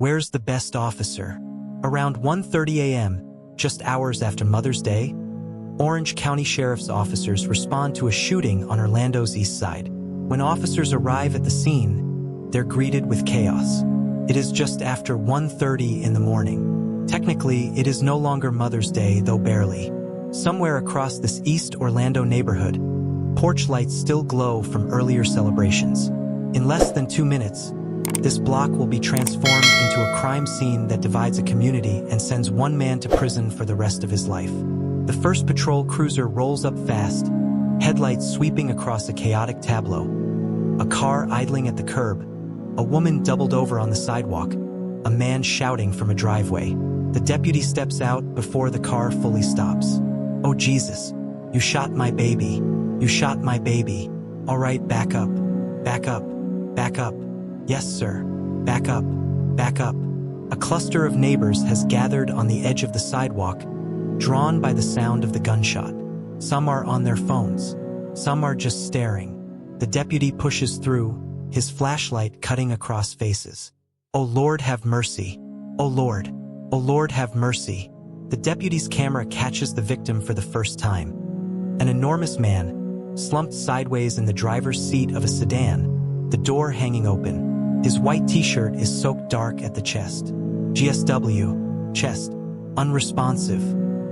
Where's the best officer? Around 1:30 a.m., just hours after Mother's Day, Orange County Sheriff's officers respond to a shooting on Orlando's east side. When officers arrive at the scene, they're greeted with chaos. It is just after 1:30 in the morning. Technically, it is no longer Mother's Day, though barely. Somewhere across this East Orlando neighborhood, porch lights still glow from earlier celebrations. In less than 2 minutes, this block will be transformed into a crime scene that divides a community and sends one man to prison for the rest of his life. The first patrol cruiser rolls up fast, headlights sweeping across a chaotic tableau. A car idling at the curb, a woman doubled over on the sidewalk, a man shouting from a driveway. The deputy steps out before the car fully stops. "Oh Jesus, you shot my baby. You shot my baby. All right, back up. Back up. Back up. Yes, sir. Back up. Back up." A cluster of neighbors has gathered on the edge of the sidewalk, drawn by the sound of the gunshot. Some are on their phones. Some are just staring. The deputy pushes through, his flashlight cutting across faces. "Oh Lord, have mercy. Oh Lord. Oh Lord, have mercy." The deputy's camera catches the victim for the first time. An enormous man, slumped sideways in the driver's seat of a sedan, the door hanging open. His white t-shirt is soaked dark at the chest. GSW, chest, unresponsive,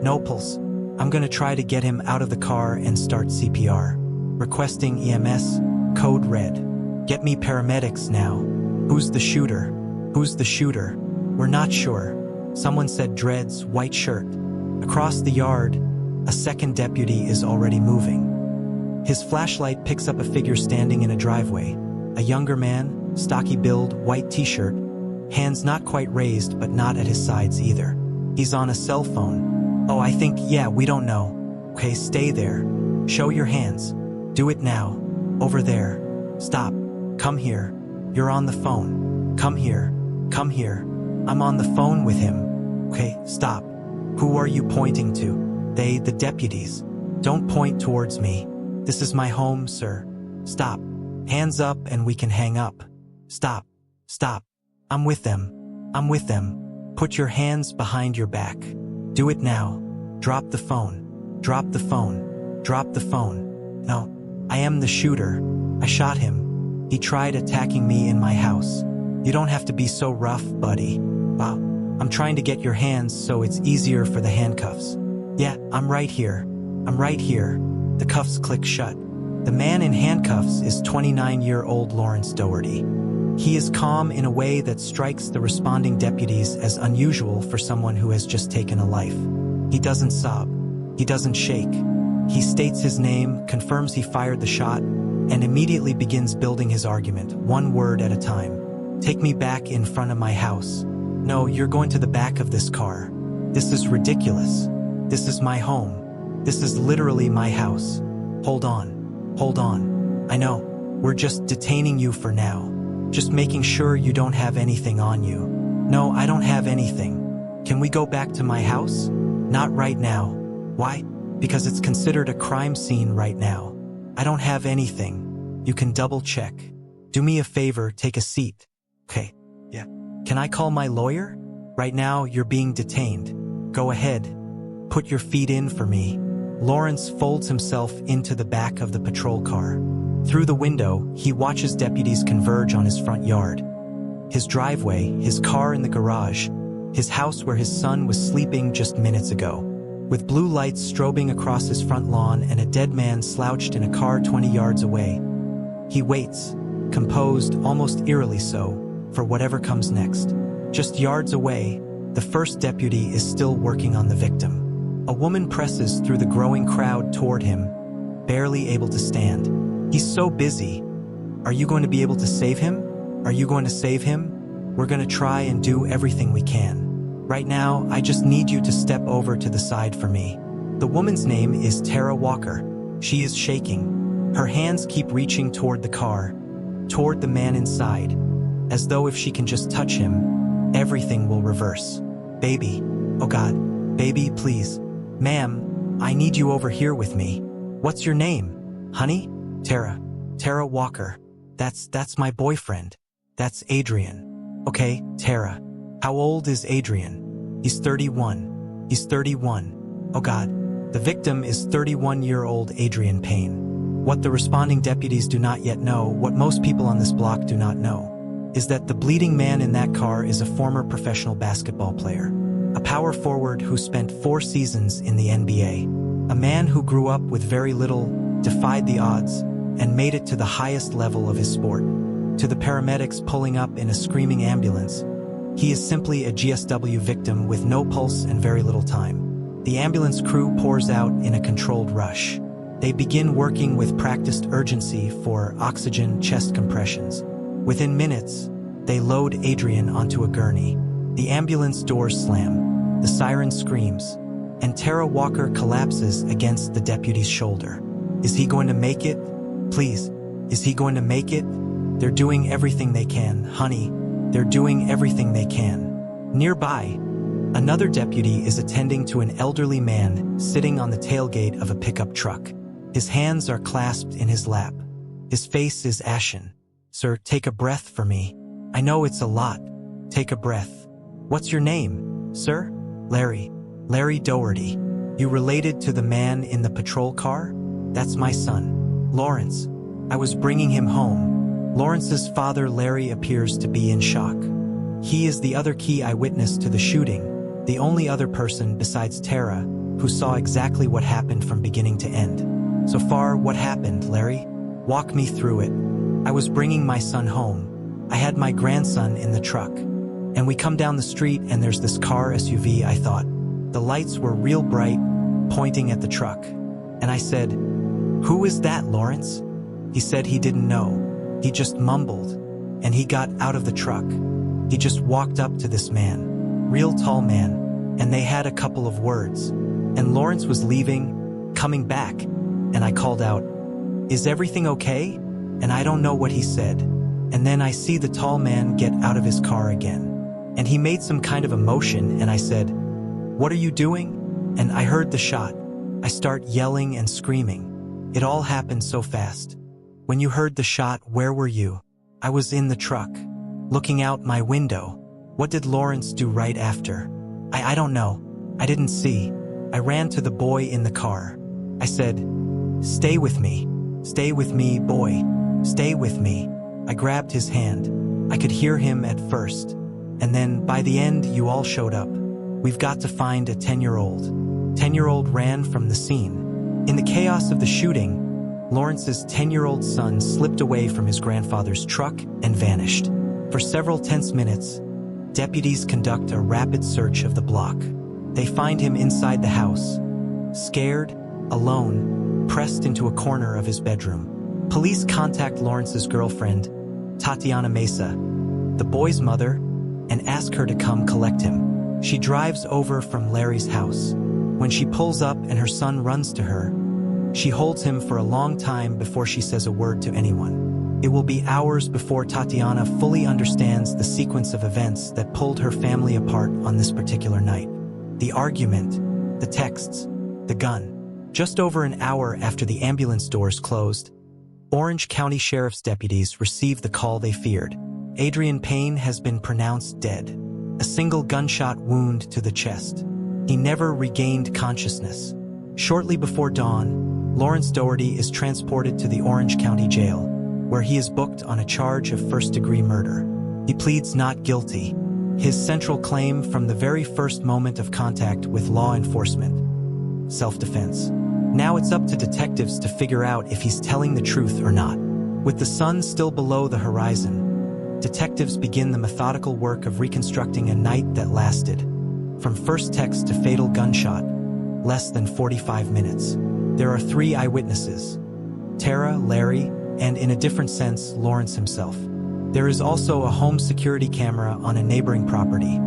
no pulse. "I'm gonna try to get him out of the car and start CPR. Requesting EMS, code red. Get me paramedics now. Who's the shooter? Who's the shooter? We're not sure." Someone said dreads, white shirt. Across the yard, a second deputy is already moving. His flashlight picks up a figure standing in a driveway. A younger man, stocky build, white t-shirt, hands not quite raised but not at his sides either. He's on a cell phone. "Oh, I think, yeah, we don't know." "Okay, stay there. Show your hands. Do it now. Over there. Stop. Come here. You're on the phone. Come here. Come here. I'm on the phone with him." "Okay, stop. Who are you pointing to?" "They, the deputies." "Don't point towards me. This is my home, sir. Stop. Hands up and we can hang up. Stop. Stop. I'm with them. I'm with them. Put your hands behind your back. Do it now. Drop the phone. Drop the phone. Drop the phone. No, I am the shooter. I shot him. He tried attacking me in my house. You don't have to be so rough, buddy. Wow. I'm trying to get your hands so it's easier for the handcuffs. Yeah, I'm right here. I'm right here." The cuffs click shut. The man in handcuffs is 29-year-old Lawrence Doherty. He is calm in a way that strikes the responding deputies as unusual for someone who has just taken a life. He doesn't sob. He doesn't shake. He states his name, confirms he fired the shot, and immediately begins building his argument, one word at a time. "Take me back in front of my house." "No, you're going to the back of this car. This is ridiculous. This is my home. This is literally my house. Hold on. Hold on. I know. We're just detaining you for now. Just making sure you don't have anything on you." "No, I don't have anything. Can we go back to my house?" "Not right now." "Why?" "Because it's considered a crime scene right now. I don't have anything. You can double check. Do me a favor, take a seat." "Okay. Yeah. Can I call my lawyer?" "Right now, you're being detained. Go ahead. Put your feet in for me." Lawrence folds himself into the back of the patrol car. Through the window, he watches deputies converge on his front yard. His driveway, his car in the garage, his house where his son was sleeping just minutes ago. With blue lights strobing across his front lawn and a dead man slouched in a car 20 yards away. He waits, composed, almost eerily so, for whatever comes next. Just yards away, the first deputy is still working on the victim. A woman presses through the growing crowd toward him, barely able to stand. He's so busy. "Are you going to be able to save him? Are you going to save him? We're going to try and do everything we can. Right now, I just need you to step over to the side for me." The woman's name is Tara Walker. She is shaking. Her hands keep reaching toward the car, toward the man inside, as though if she can just touch him, everything will reverse. "Baby. Oh God. Baby, please. Ma'am, I need you over here with me." "What's your name, honey?" "Tara. Tara Walker. That's my boyfriend. That's Adrien." "Okay, Tara. How old is Adrien? He's 31. He's 31. Oh God. The victim is 31-year-old Adrien Payne. What the responding deputies do not yet know, what most people on this block do not know, is that the bleeding man in that car is a former professional basketball player. A power forward who spent 4 seasons in the NBA. A man who grew up with very little, defied the odds, and made it to the highest level of his sport. To the paramedics pulling up in a screaming ambulance, he is simply a GSW victim with no pulse and very little time. The ambulance crew pours out in a controlled rush. They begin working with practiced urgency for oxygen chest compressions. Within minutes, they load Adrien onto a gurney. The ambulance doors slam, the siren screams, and Tara Walker collapses against the deputy's shoulder. Is he going to make it? Please, is he going to make it? They're doing everything they can, honey. They're doing everything they can. Nearby, another deputy is attending to an elderly man sitting on the tailgate of a pickup truck. His hands are clasped in his lap. His face is ashen. Sir, take a breath for me. I know it's a lot. Take a breath. What's your name, sir? Larry. Larry Doherty. You related to the man in the patrol car? That's my son, Lawrence. I was bringing him home. Lawrence's father, Larry, appears to be in shock. He is the other key eyewitness to the shooting, the only other person besides Tara who saw exactly what happened from beginning to end. So far, what happened, Larry? Walk me through it. I was bringing my son home. I had my grandson in the truck. And we come down the street and there's this car SUV, I thought. The lights were real bright, pointing at the truck. And I said, "Who is that, Lawrence?" He said he didn't know. He just mumbled. And he got out of the truck. He just walked up to this man. Real tall man. And they had a couple of words. And Lawrence was leaving, coming back. And I called out, "Is everything okay?" And I don't know what he said. And then I see the tall man get out of his car again. And he made some kind of a motion, and I said, "What are you doing?" And I heard the shot. I start yelling and screaming. It all happened so fast. When you heard the shot, where were you? I was in the truck, looking out my window. What did Lawrence do right after? I don't know. I didn't see. I ran to the boy in the car. I said, "Stay with me. Stay with me, boy. Stay with me." I grabbed his hand. I could hear him at first. And then, by the end, you all showed up. We've got to find a 10-year-old. 10-year-old ran from the scene. In the chaos of the shooting, Lawrence's 10-year-old son slipped away from his grandfather's truck and vanished. For several tense minutes, deputies conduct a rapid search of the block. They find him inside the house, scared, alone, pressed into a corner of his bedroom. Police contact Lawrence's girlfriend, Tatiana Mesa, the boy's mother, and ask her to come collect him. She drives over from Larry's house. When she pulls up and her son runs to her, she holds him for a long time before she says a word to anyone. It will be hours before Tatiana fully understands the sequence of events that pulled her family apart on this particular night. The argument, the texts, the gun. Just over an hour after the ambulance doors closed, Orange County Sheriff's deputies received the call they feared. Adrien Payne has been pronounced dead. A single gunshot wound to the chest. He never regained consciousness. Shortly before dawn, Lawrence Doherty is transported to the Orange County Jail, where he is booked on a charge of first-degree murder. He pleads not guilty. His central claim from the very first moment of contact with law enforcement: self-defense. Now it's up to detectives to figure out if he's telling the truth or not. With the sun still below the horizon, detectives begin the methodical work of reconstructing a night that lasted, from first text to fatal gunshot, less than 45 minutes. There are 3 eyewitnesses: Tara, Larry, and in a different sense, Lawrence himself. There is also a home security camera on a neighboring property,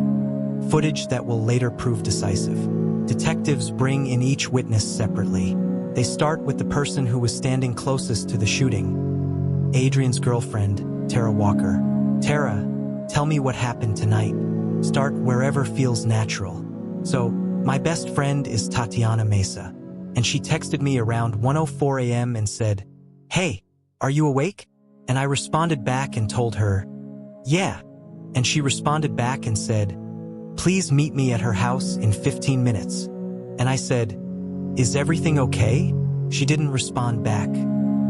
footage that will later prove decisive. Detectives bring in each witness separately. They start with the person who was standing closest to the shooting, Adrien's girlfriend, Tara Walker. Tara, tell me what happened tonight. Start wherever feels natural. So, my best friend is Tatiana Mesa, and she texted me around 1:04 a.m. and said, "Hey, are you awake?" And I responded back and told her, "Yeah." And she responded back and said, please meet me at her house in 15 minutes. And I said, is everything okay? She didn't respond back.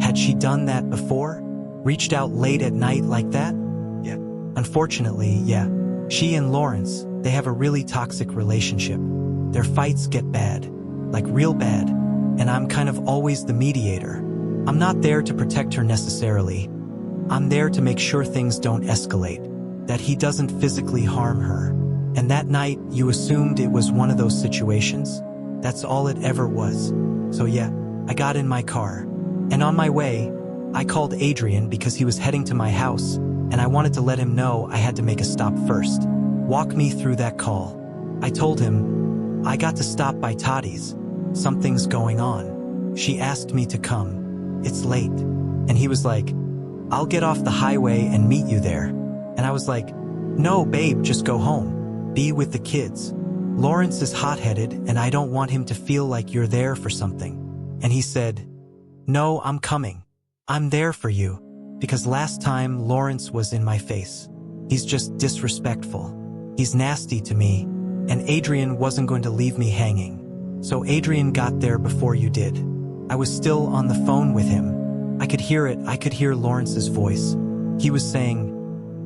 Had she done that before? Reached out late at night like that? Yeah. Unfortunately, yeah. She and Lawrence, they have a really toxic relationship. Their fights get bad, like real bad, and I'm kind of always the mediator. I'm not there to protect her necessarily. I'm there to make sure things don't escalate, that he doesn't physically harm her. And that night, you assumed it was one of those situations? That's all it ever was. So yeah, I got in my car. And on my way, I called Adrien because he was heading to my house, and I wanted to let him know I had to make a stop first. Walk me through that call. I told him, I got to stop by Tati's. Something's going on. She asked me to come. It's late. And he was like, I'll get off the highway and meet you there. And I was like, no, babe, just go home. Be with the kids. Lawrence is hot-headed and I don't want him to feel like you're there for something. And he said, no, I'm coming. I'm there for you. Because last time Lawrence was in my face. He's just disrespectful. He's nasty to me. And Adrien wasn't going to leave me hanging. So Adrien got there before you did. I was still on the phone with him. I could hear it. I could hear Lawrence's voice. He was saying,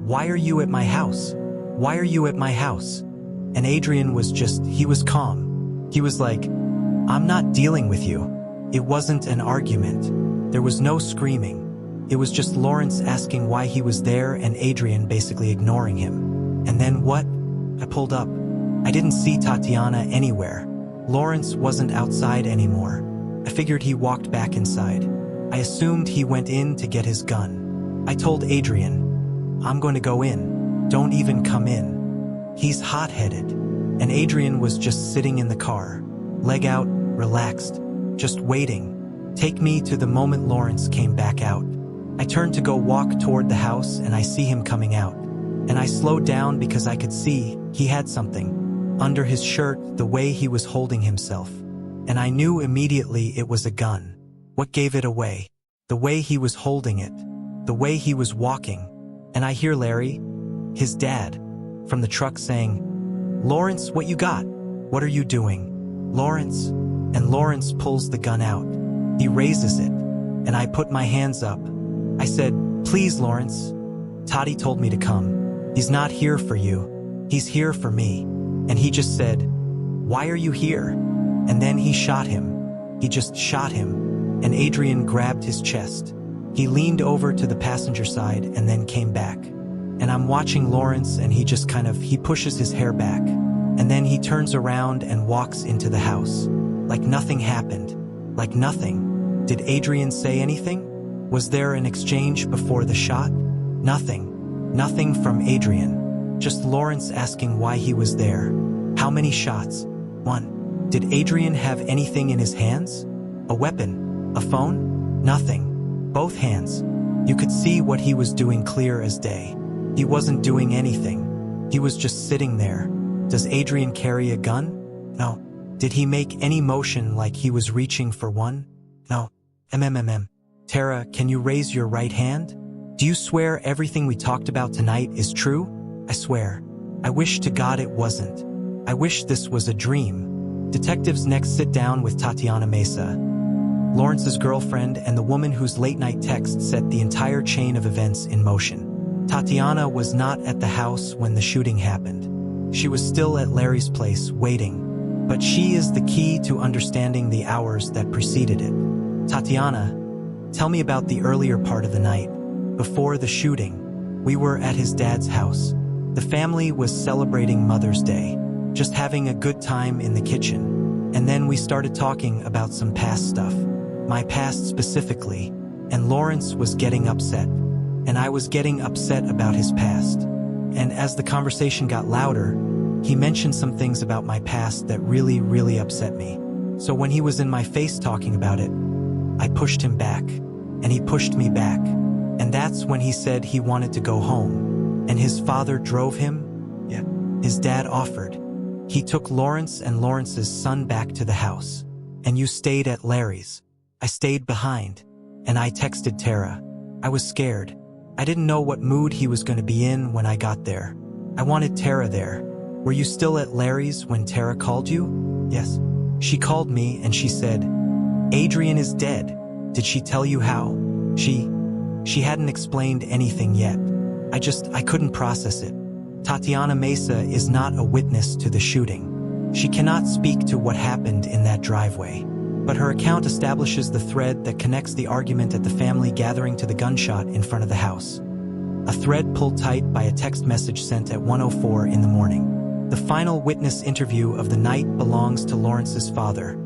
why are you at my house? Why are you at my house? And Adrien was he was calm. He was like, I'm not dealing with you. It wasn't an argument. There was no screaming. It was just Lawrence asking why he was there and Adrien basically ignoring him. And then what? I pulled up. I didn't see Tatiana anywhere. Lawrence wasn't outside anymore. I figured he walked back inside. I assumed he went in to get his gun. I told Adrien, I'm going to go in. Don't even come in. He's hot-headed. And Adrien was just sitting in the car, leg out, relaxed, just waiting. Take me to the moment Lawrence came back out. I turned to go walk toward the house and I see him coming out. And I slowed down because I could see he had something under his shirt, the way he was holding himself. And I knew immediately it was a gun. What gave it away? The way he was holding it, the way he was walking. And I hear Larry, his dad, from the truck saying, Lawrence, what you got? What are you doing? Lawrence? And Lawrence pulls the gun out. He raises it, and I put my hands up. I said, please, Lawrence. Tati told me to come. He's not here for you. He's here for me. And he just said, why are you here? And then he shot him. He just shot him. And Adrien grabbed his chest. He leaned over to the passenger side and then came back. And I'm watching Lawrence and he just he pushes his hair back. And then he turns around and walks into the house. Like nothing happened. Like nothing. Did Adrien say anything? Was there an exchange before the shot? Nothing. Nothing from Adrien. Just Lawrence asking why he was there. How many shots? 1. Did Adrien have anything in his hands? A weapon? A phone? Nothing. Both hands. You could see what he was doing clear as day. He wasn't doing anything. He was just sitting there. Does Adrien carry a gun? No. Did he make any motion like he was reaching for one? No. Tara, can you raise your right hand? Do you swear everything we talked about tonight is true? I swear. I wish to God it wasn't. I wish this was a dream. Detectives next sit down with Tatiana Mesa, Lawrence's girlfriend and the woman whose late-night text set the entire chain of events in motion. Tatiana was not at the house when the shooting happened. She was still at Larry's place, waiting. But she is the key to understanding the hours that preceded it. Tatiana, tell me about the earlier part of the night. Before the shooting, we were at his dad's house. The family was celebrating Mother's Day, just having a good time in the kitchen. And then we started talking about some past stuff. My past specifically. And Lawrence was getting upset. And I was getting upset about his past. And as the conversation got louder, he mentioned some things about my past that really, really upset me. So when he was in my face talking about it, I pushed him back. And he pushed me back. And that's when he said he wanted to go home. And his father drove him? Yeah. His dad offered. He took Lawrence and Lawrence's son back to the house. And you stayed at Larry's. I stayed behind. And I texted Tara. I was scared. I didn't know what mood he was going to be in when I got there. I wanted Tara there. Were you still at Larry's when Tara called you? Yes. She called me and she said, Adrien is dead. Did she tell you how? She hadn't explained anything yet. I couldn't process it. Tatiana Mesa is not a witness to the shooting. She cannot speak to what happened in that driveway. But her account establishes the thread that connects the argument at the family gathering to the gunshot in front of the house. A thread pulled tight by a text message sent at 1:04 in the morning. The final witness interview of the night belongs to Lawrence's father,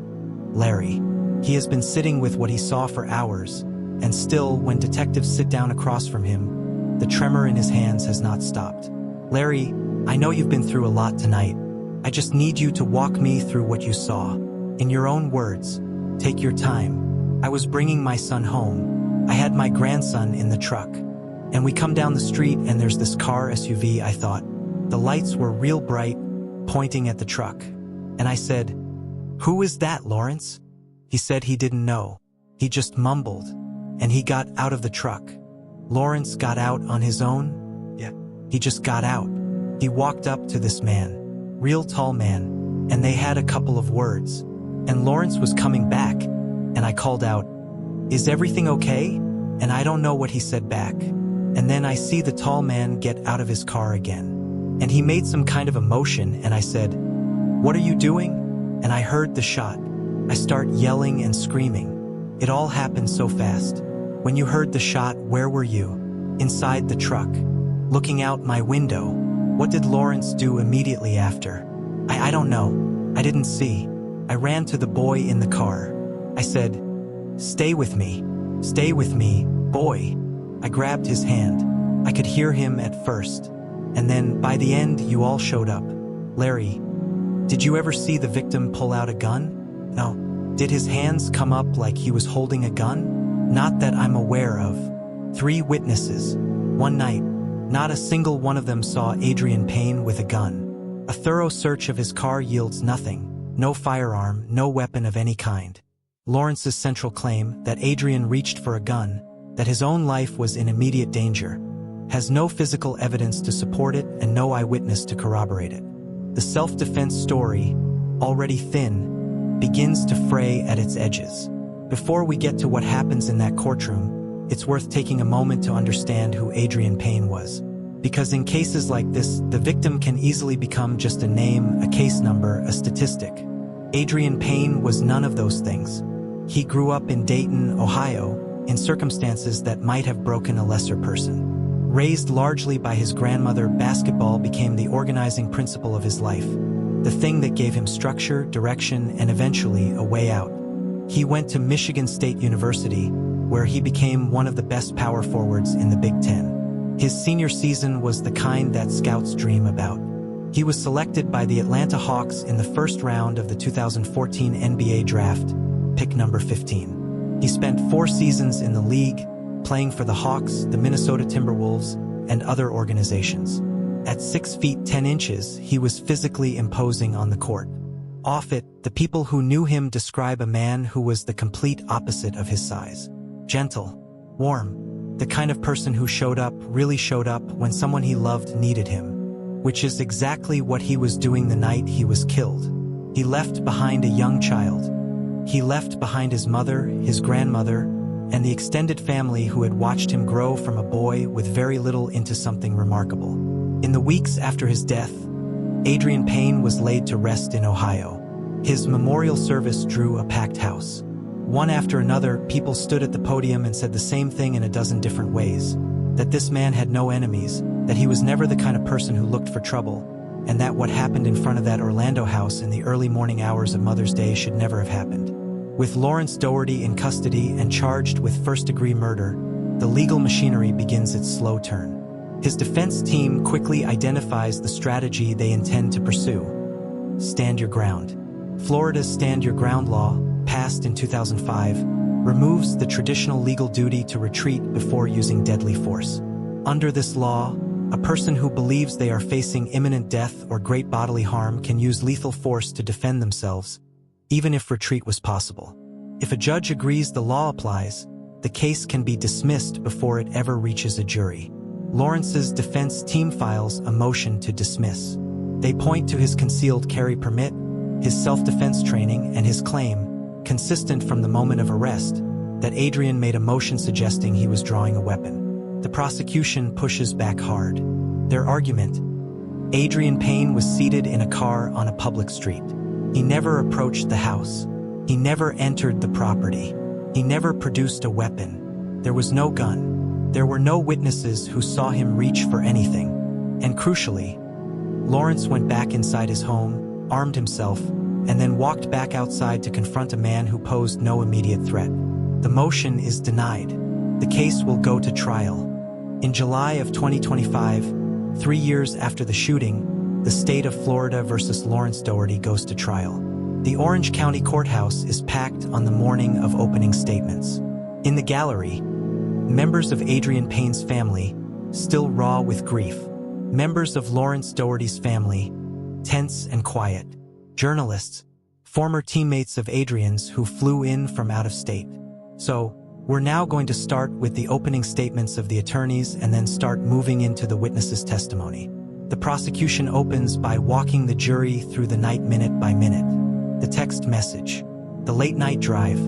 Larry. He has been sitting with what he saw for hours, and still, when detectives sit down across from him, the tremor in his hands has not stopped. Larry, I know you've been through a lot tonight. I just need you to walk me through what you saw. In your own words, take your time. I was bringing my son home. I had my grandson in the truck. And we come down the street and there's this car SUV, I thought. The lights were real bright, pointing at the truck. And I said, "Who is that, Lawrence?" He said he didn't know. He just mumbled. And he got out of the truck. Lawrence got out on his own? Yeah. He just got out. He walked up to this man, real tall man, and they had a couple of words. And Lawrence was coming back, and I called out, "Is everything okay?" And I don't know what he said back. And then I see the tall man get out of his car again. And he made some kind of a motion, and I said, "What are you doing?" And I heard the shot. I start yelling and screaming. It all happened so fast. When you heard the shot, where were you? Inside the truck, looking out my window. What did Lawrence do immediately after? I don't know. I didn't see. I ran to the boy in the car. I said, "Stay with me. Stay with me, boy." I grabbed his hand. I could hear him at first. And then, by the end, you all showed up. Larry, did you ever see the victim pull out a gun? No. Did his hands come up like he was holding a gun? Not that I'm aware of. 3 witnesses. One night. Not a single one of them saw Adrien Payne with a gun. A thorough search of his car yields nothing. No firearm, no weapon of any kind. Lawrence's central claim, that Adrien reached for a gun, that his own life was in immediate danger, has no physical evidence to support it and no eyewitness to corroborate it. The self-defense story, already thin, begins to fray at its edges. Before we get to what happens in that courtroom, it's worth taking a moment to understand who Adrien Payne was. Because in cases like this, the victim can easily become just a name, a case number, a statistic. Adrien Payne was none of those things. He grew up in Dayton, Ohio, in circumstances that might have broken a lesser person. Raised largely by his grandmother, basketball became the organizing principle of his life, the thing that gave him structure, direction, and eventually a way out. He went to Michigan State University, where he became one of the best power forwards in the Big Ten. His senior season was the kind that scouts dream about. He was selected by the Atlanta Hawks in the first round of the 2014 NBA draft, pick number 15. He spent 4 seasons in the league, playing for the Hawks, the Minnesota Timberwolves, and other organizations. At 6 feet 10 inches, he was physically imposing on the court. Off it, the people who knew him describe a man who was the complete opposite of his size. Gentle, warm, the kind of person who really showed up when someone he loved needed him. Which is exactly what he was doing the night he was killed. He left behind a young child. He left behind his mother, his grandmother, and the extended family who had watched him grow from a boy with very little into something remarkable. In the weeks after his death, Adrien Payne was laid to rest in Ohio. His memorial service drew a packed house. One after another, people stood at the podium and said the same thing in a dozen different ways. That this man had no enemies, that he was never the kind of person who looked for trouble, and that what happened in front of that Orlando house in the early morning hours of Mother's Day should never have happened. With Lawrence Doherty in custody and charged with first-degree murder, the legal machinery begins its slow turn. His defense team quickly identifies the strategy they intend to pursue. Stand your ground. Florida's Stand Your Ground law, passed in 2005, removes the traditional legal duty to retreat before using deadly force. Under this law, a person who believes they are facing imminent death or great bodily harm can use lethal force to defend themselves, even if retreat was possible. If a judge agrees the law applies, the case can be dismissed before it ever reaches a jury. Lawrence's defense team files a motion to dismiss. They point to his concealed carry permit, his self-defense training, and his claim, consistent from the moment of arrest, that Adrien made a motion suggesting he was drawing a weapon. The prosecution pushes back hard. Their argument: Adrien Payne was seated in a car on a public street. He never approached the house. He never entered the property. He never produced a weapon. There was no gun. There were no witnesses who saw him reach for anything. And crucially, Lawrence went back inside his home, armed himself, and then walked back outside to confront a man who posed no immediate threat. The motion is denied. The case will go to trial. In July of 2025, 3 years after the shooting, the state of Florida versus Lawrence Doherty goes to trial. The Orange County Courthouse is packed on the morning of opening statements. In the gallery, members of Adrien Payne's family, still raw with grief. Members of Lawrence Doherty's family, tense and quiet. Journalists, former teammates of Adrien's who flew in from out of state. So, we're now going to start with the opening statements of the attorneys and then start moving into the witnesses' testimony. The prosecution opens by walking the jury through the night minute by minute. The text message, the late-night drive,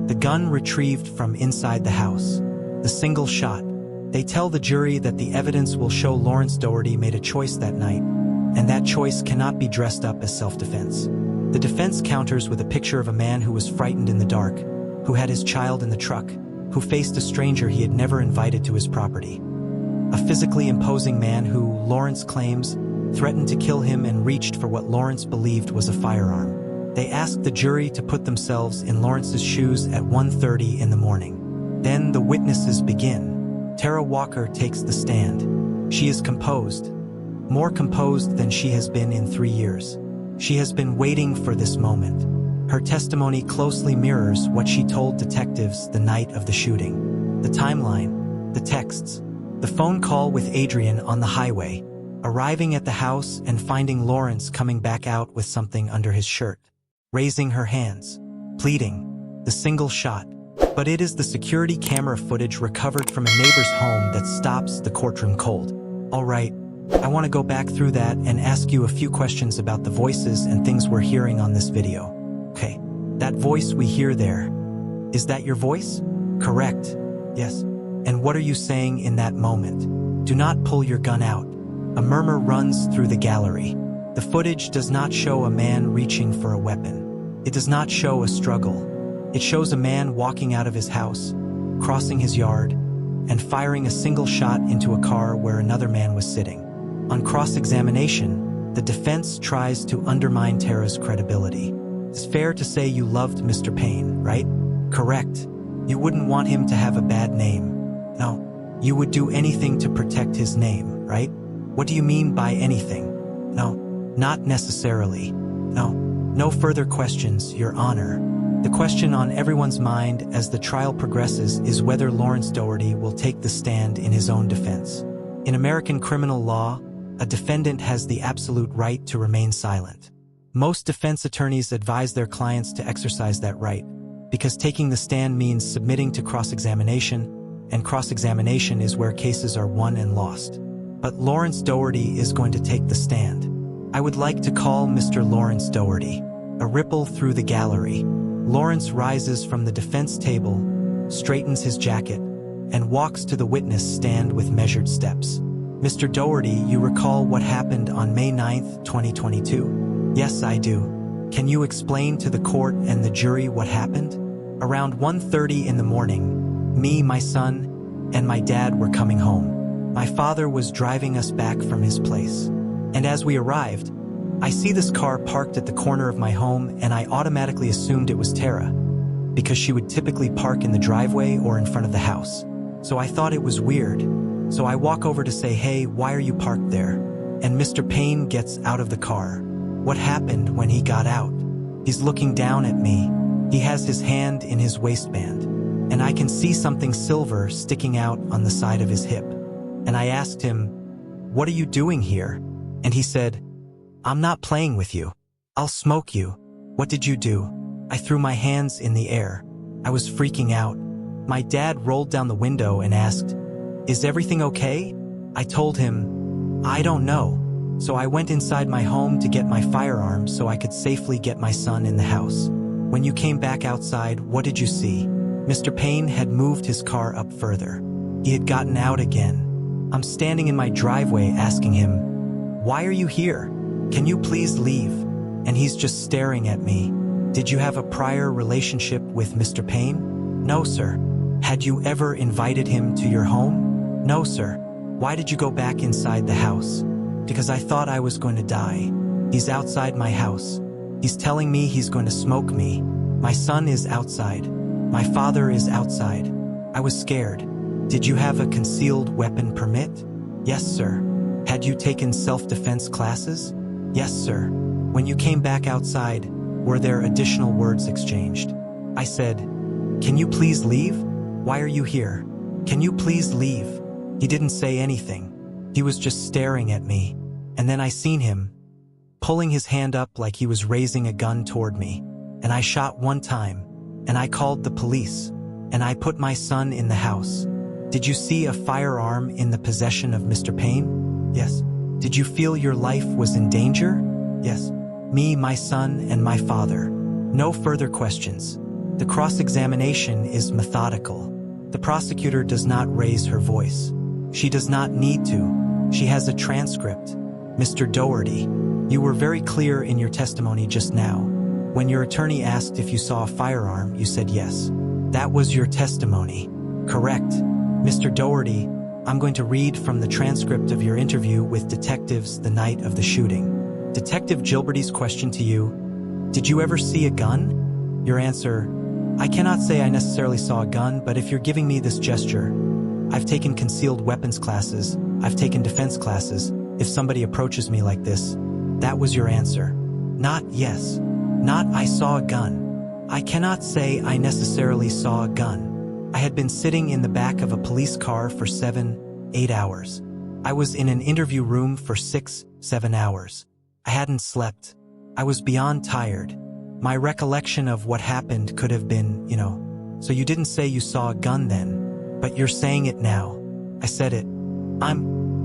the gun retrieved from inside the house, the single shot. They tell the jury that the evidence will show Lawrence Doherty made a choice that night, and that choice cannot be dressed up as self-defense. The defense counters with a picture of a man who was frightened in the dark, who had his child in the truck, who faced a stranger he had never invited to his property. A physically imposing man who, Lawrence claims, threatened to kill him and reached for what Lawrence believed was a firearm. They asked the jury to put themselves in Lawrence's shoes at 1:30 in the morning. Then the witnesses begin. Tara Walker takes the stand. She is composed, more composed than she has been in 3 years. She has been waiting for this moment. Her testimony closely mirrors what she told detectives the night of the shooting. The timeline, the texts, the phone call with Adrien on the highway, arriving at the house and finding Lawrence coming back out with something under his shirt, raising her hands, pleading, the single shot. But it is the security camera footage recovered from a neighbor's home that stops the courtroom cold. All right, I want to go back through that and ask you a few questions about the voices and things we're hearing on this video. Okay, that voice we hear there, is that your voice? Correct. Yes. And what are you saying in that moment? Do not pull your gun out. A murmur runs through the gallery. The footage does not show a man reaching for a weapon. It does not show a struggle. It shows a man walking out of his house, crossing his yard, and firing a single shot into a car where another man was sitting. On cross-examination, the defense tries to undermine Tara's credibility. It's fair to say you loved Mr. Payne, right? Correct. You wouldn't want him to have a bad name. No, you would do anything to protect his name, right? What do you mean by anything? No, not necessarily. No further questions, Your Honor. The question on everyone's mind as the trial progresses is whether Lawrence Doherty will take the stand in his own defense. In American criminal law, a defendant has the absolute right to remain silent. Most defense attorneys advise their clients to exercise that right, because taking the stand means submitting to cross-examination, and cross-examination is where cases are won and lost. But Lawrence Doherty is going to take the stand. I would like to call Mr. Lawrence Doherty. A ripple through the gallery. Lawrence rises from the defense table, straightens his jacket, and walks to the witness stand with measured steps. Mr. Doherty, you recall what happened on May 9, 2022? Yes, I do. Can you explain to the court and the jury what happened? Around 1:30 in the morning, me, my son, and my dad were coming home. My father was driving us back from his place. And as we arrived, I see this car parked at the corner of my home and I automatically assumed it was Tara, because she would typically park in the driveway or in front of the house. So I thought it was weird. So I walk over to say, hey, why are you parked there? And Mr. Payne gets out of the car. What happened when he got out? He's looking down at me. He has his hand in his waistband, and I can see something silver sticking out on the side of his hip. And I asked him, what are you doing here? And he said, I'm not playing with you. I'll smoke you. What did you do? I threw my hands in the air. I was freaking out. My dad rolled down the window and asked, is everything okay? I told him, I don't know. So I went inside my home to get my firearm so I could safely get my son in the house. When you came back outside, what did you see? Mr. Payne had moved his car up further. He had gotten out again. I'm standing in my driveway asking him, "Why are you here? Can you please leave?" And he's just staring at me. Did you have a prior relationship with Mr. Payne? No, sir. Had you ever invited him to your home? No, sir. Why did you go back inside the house? Because I thought I was going to die. He's outside my house. He's telling me he's going to smoke me. My son is outside. My father is outside. I was scared. Did you have a concealed weapon permit? Yes, sir. Had you taken self-defense classes? Yes, sir. When you came back outside, were there additional words exchanged? I said, "Can you please leave? Why are you here? Can you please leave?" He didn't say anything. He was just staring at me. And then I seen him pulling his hand up like he was raising a gun toward me. And I shot one time. And I called the police. And I put my son in the house. Did you see a firearm in the possession of Mr. Payne? Yes. Did you feel your life was in danger? Yes. Me, my son, and my father. No further questions. The cross-examination is methodical. The prosecutor does not raise her voice. She does not need to. She has a transcript. Mr. Doherty, you were very clear in your testimony just now. When your attorney asked if you saw a firearm, you said yes. That was your testimony. Correct. Mr. Doherty, I'm going to read from the transcript of your interview with detectives the night of the shooting. Detective Gilberty's question to you, did you ever see a gun? Your answer, I cannot say I necessarily saw a gun, but if you're giving me this gesture, I've taken concealed weapons classes, I've taken defense classes, if somebody approaches me like this, that was your answer. Not yes. Not I saw a gun. I cannot say I necessarily saw a gun. I had been sitting in the back of a police car for 7-8 hours. I was in an interview room for 6-7 hours. I hadn't slept. I was beyond tired. My recollection of what happened could have been, so you didn't say you saw a gun then, but you're saying it now. I said it.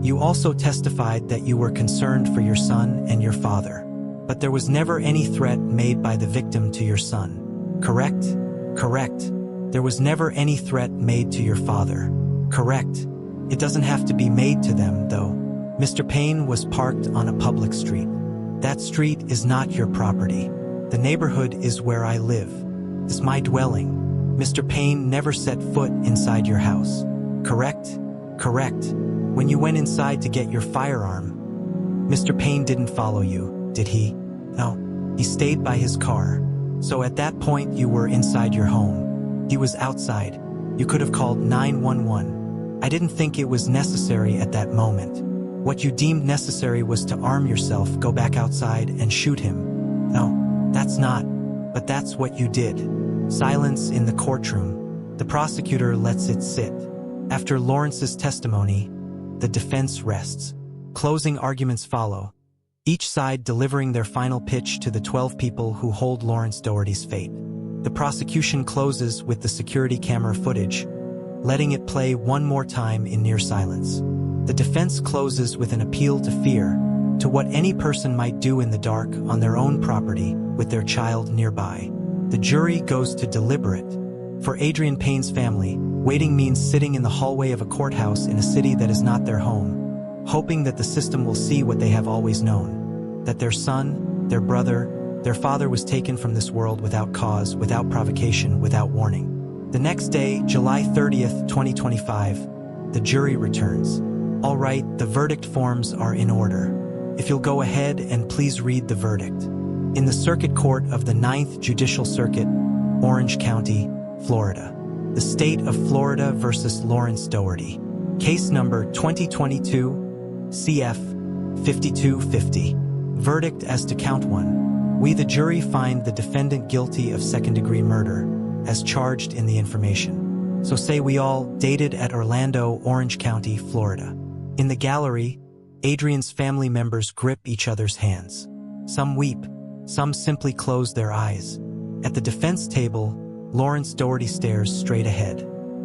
You also testified that you were concerned for your son and your father, but there was never any threat made by the victim to your son. Correct? Correct. There was never any threat made to your father. Correct. It doesn't have to be made to them, though. Mr. Payne was parked on a public street. That street is not your property. The neighborhood is where I live. It's my dwelling. Mr. Payne never set foot inside your house. Correct? Correct. When you went inside to get your firearm, Mr. Payne didn't follow you, did he? No. He stayed by his car. So at that point you were inside your home. He was outside. You could have called 911. I didn't think it was necessary at that moment. What you deemed necessary was to arm yourself, go back outside, and shoot him. No, that's not. But that's what you did. Silence in the courtroom. The prosecutor lets it sit. After Lawrence's testimony, the defense rests. Closing arguments follow, each side delivering their final pitch to the 12 people who hold Lawrence Doherty's fate. The prosecution closes with the security camera footage, letting it play one more time in near silence. The defense closes with an appeal to fear, to what any person might do in the dark on their own property with their child nearby. The jury goes to deliberate. For Adrien Payne's family, waiting means sitting in the hallway of a courthouse in a city that is not their home, hoping that the system will see what they have always known, that their son, their brother, their father was taken from this world without cause, without provocation, without warning. The next day, July 30th, 2025, the jury returns. All right, the verdict forms are in order. If you'll go ahead and please read the verdict. In the Circuit Court of the 9th Judicial Circuit, Orange County, Florida. The State of Florida versus Lawrence Doherty. Case number 2022 CF 5250. Verdict as to count 1. We the jury find the defendant guilty of second-degree murder, as charged in the information. So say we all, dated at Orlando, Orange County, Florida. In the gallery, Adrien's family members grip each other's hands. Some weep, some simply close their eyes. At the defense table, Lawrence Doherty stares straight ahead.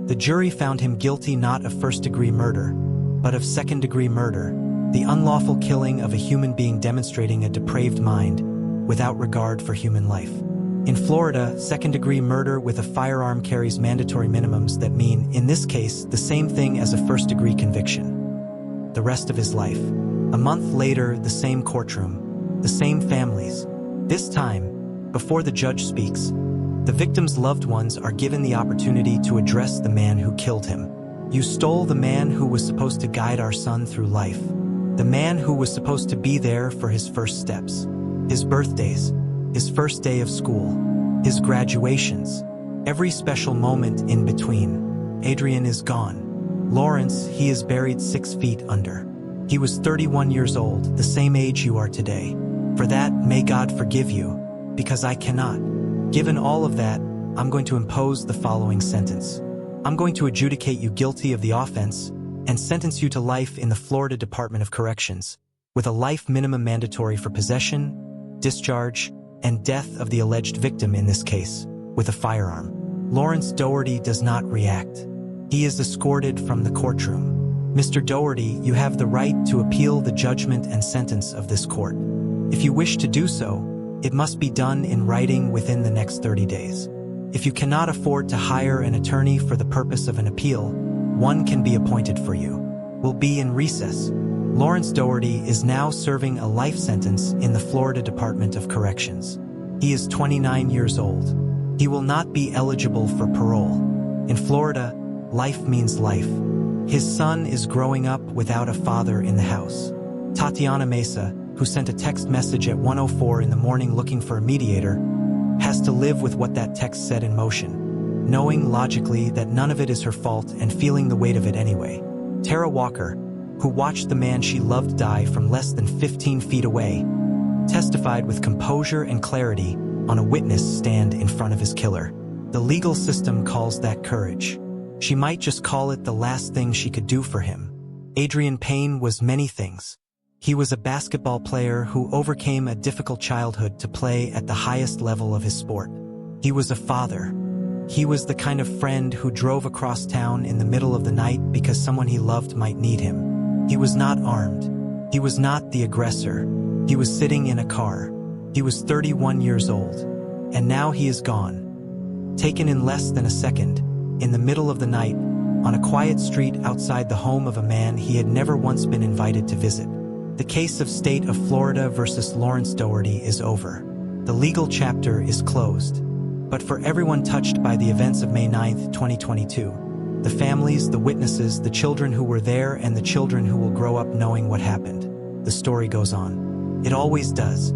The jury found him guilty not of first-degree murder, but of second-degree murder, the unlawful killing of a human being demonstrating a depraved mind without regard for human life. In Florida, second-degree murder with a firearm carries mandatory minimums that mean, in this case, the same thing as a first-degree conviction. The rest of his life. A month later, the same courtroom, the same families. This time, before the judge speaks, the victim's loved ones are given the opportunity to address the man who killed him. You stole the man who was supposed to guide our son through life. The man who was supposed to be there for his first steps, his birthdays, his first day of school, his graduations, every special moment in between. Adrien is gone. Lawrence, he is buried 6 feet under. He was 31 years old, the same age you are today. For that, may God forgive you, because I cannot. Given all of that, I'm going to impose the following sentence. I'm going to adjudicate you guilty of the offense and sentence you to life in the Florida Department of Corrections, with a life minimum mandatory for possession, discharge, and death of the alleged victim in this case, with a firearm. Lawrence Doherty does not react. He is escorted from the courtroom. Mr. Doherty, you have the right to appeal the judgment and sentence of this court. If you wish to do so, it must be done in writing within the next 30 days. If you cannot afford to hire an attorney for the purpose of an appeal, one can be appointed for you. Will be in recess. Lawrence Doherty is now serving a life sentence in the Florida Department of Corrections. He is 29 years old. He will not be eligible for parole. In Florida, life means life. His son is growing up without a father in the house. Tatiana Mesa, who sent a text message at 1:04 in the morning looking for a mediator, has to live with what that text set in motion, knowing logically that none of it is her fault and feeling the weight of it anyway. Tara Walker, who watched the man she loved die from less than 15 feet away, testified with composure and clarity on a witness stand in front of his killer. The legal system calls that courage. She might just call it the last thing she could do for him. Adrien Payne was many things. He was a basketball player who overcame a difficult childhood to play at the highest level of his sport. He was a father. He was the kind of friend who drove across town in the middle of the night because someone he loved might need him. He was not armed. He was not the aggressor. He was sitting in a car. He was 31 years old. And now he is gone. Taken in less than a second, in the middle of the night, on a quiet street outside the home of a man he had never once been invited to visit. The case of State of Florida versus Lawrence Doherty is over. The legal chapter is closed. But for everyone touched by the events of May 9, 2022, the families, the witnesses, the children who were there, and the children who will grow up knowing what happened, the story goes on. It always does.